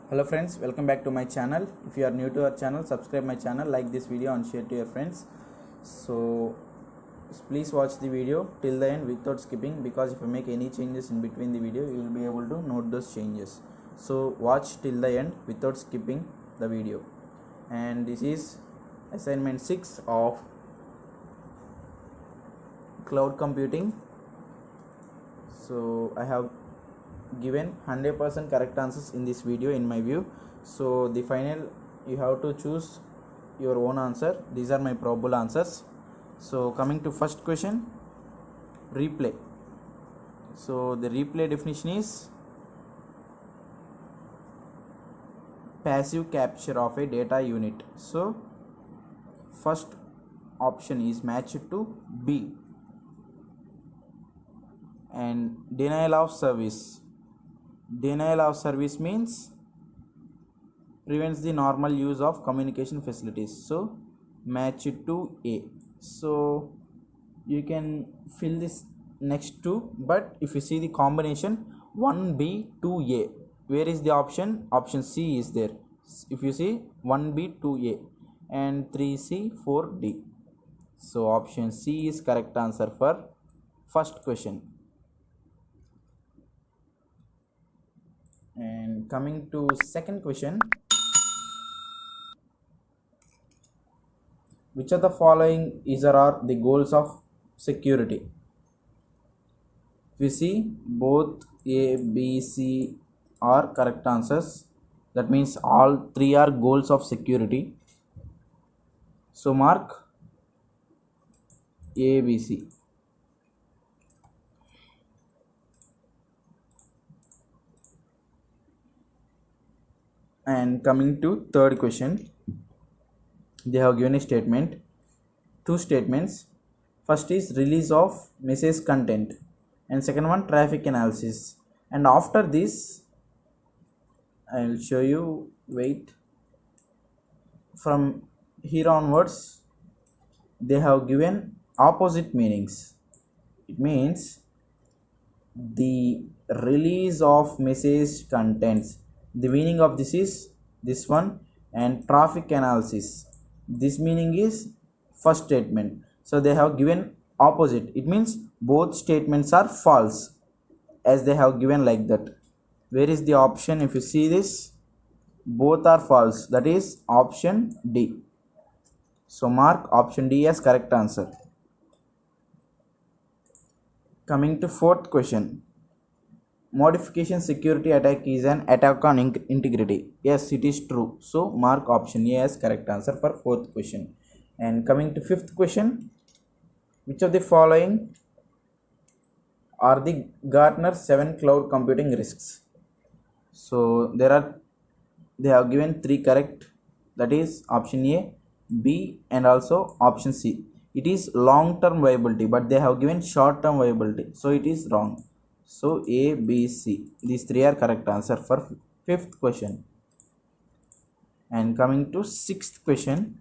Hello friends, welcome back to my channel. If you are new to our channel, subscribe my channel, like this video and share to your friends. So please watch the video till the end without skipping, because if I make any changes in between the video, you will be able to note those changes. So watch till the end without skipping the video. And this is assignment 6 of cloud computing. So I have given 100% correct answers in this video in my view. So the final, you have to choose your own answer. These are my probable answers. So coming to first question, replay. So the replay definition is passive capture of a data unit. So first option is matched to B. And denial of service means prevents the normal use of communication facilities, so match it to A. So you can fill this next two, but if you see the combination 1B 2A, where is the option C is there. If you see 1B 2A and 3C 4D, so option C is correct answer for first question. And coming to second question, which of the following is or are the goals of security? If we see, both A, B, C are correct answers. That means all three are goals of security. So mark A, B, C. And coming to third question, they have given a statement, two statements. First is release of message content, and second one traffic analysis. And after this, I will show you, wait, from here onwards they have given opposite meanings. It means the release of message contents, the meaning of this is this one, and traffic analysis, this meaning is first statement. So they have given opposite, it means both statements are false, as they have given like that. Where is the option? If you see this, both are false, that is option D. So mark option D as correct answer. Coming to fourth question, modification security attack is an attack on integrity. Yes, it is true. So mark option A as correct answer for fourth question. And coming to fifth question, which of the following are the Gartner 7 cloud computing risks? So they have given three correct, that is option A, B and also option C. It is long term viability, but they have given short term viability, so it is wrong. So A, B, C, these three are correct answer for fifth question. And coming to sixth question,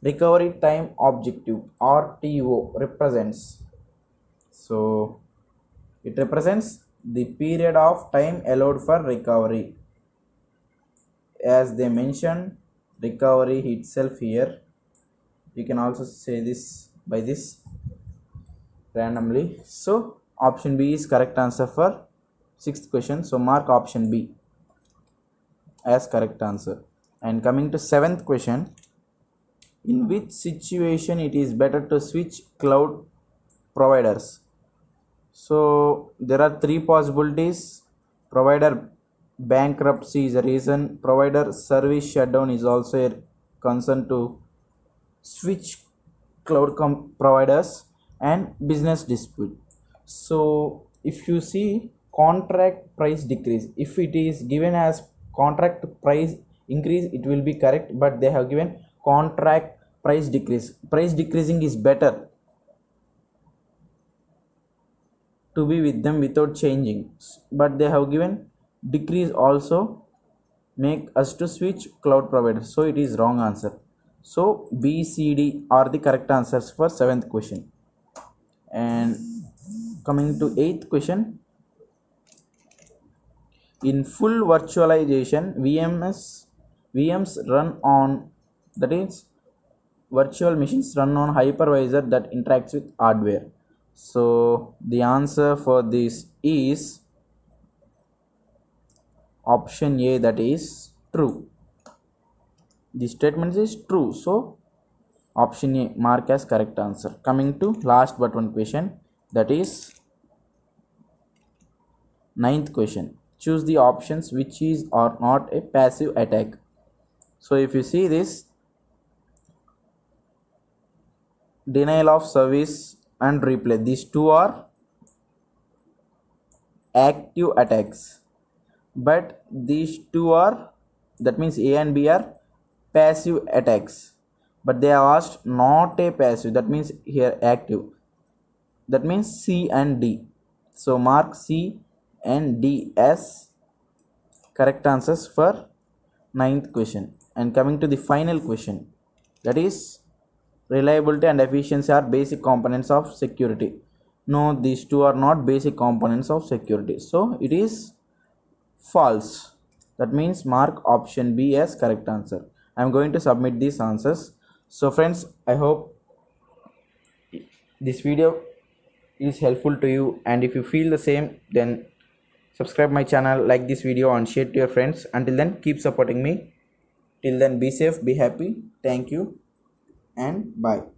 recovery time objective RTO represents. So it represents the period of time allowed for recovery. As they mentioned recovery itself here, you can also say this by this randomly. So option B is correct answer for sixth question. So mark option B as correct answer. And coming to seventh question, in which situation it is better to switch cloud providers? So there are three possibilities. Provider bankruptcy is a reason, provider service shutdown is also a concern to switch cloud providers, and business dispute. So if you see contract price decrease, if it is given as contract price increase, it will be correct, but they have given contract price decrease. Price decreasing is better to be with them without changing, but they have given decrease also make us to switch cloud provider, so it is wrong answer. So B, C, D are the correct answers for seventh question. And coming to eighth question, In full virtualization, VMs run on, that is, virtual machines run on hypervisor that interacts with hardware. So the answer for this is option A, that is true. The statement is true, so option A mark as correct answer. Coming to last but one question, that is ninth question. Choose the options which is or not a passive attack. So if you see this, denial of service and replay, these two are active attacks, but these two are, that means A and B are passive attacks, but they are asked not a passive, that means here active, that means C and D. So mark C and D as correct answers for ninth question. And coming to the final question, that is reliability and efficiency are basic components of security. No, these two are not basic components of security, so it is false. That means mark option B as correct answer. I am going to submit these answers. So friends, I hope this video is helpful to you, and if you feel the same, then subscribe my channel, like this video and share to your friends. Until then, keep supporting me. Till then, be safe, be happy. Thank you and bye.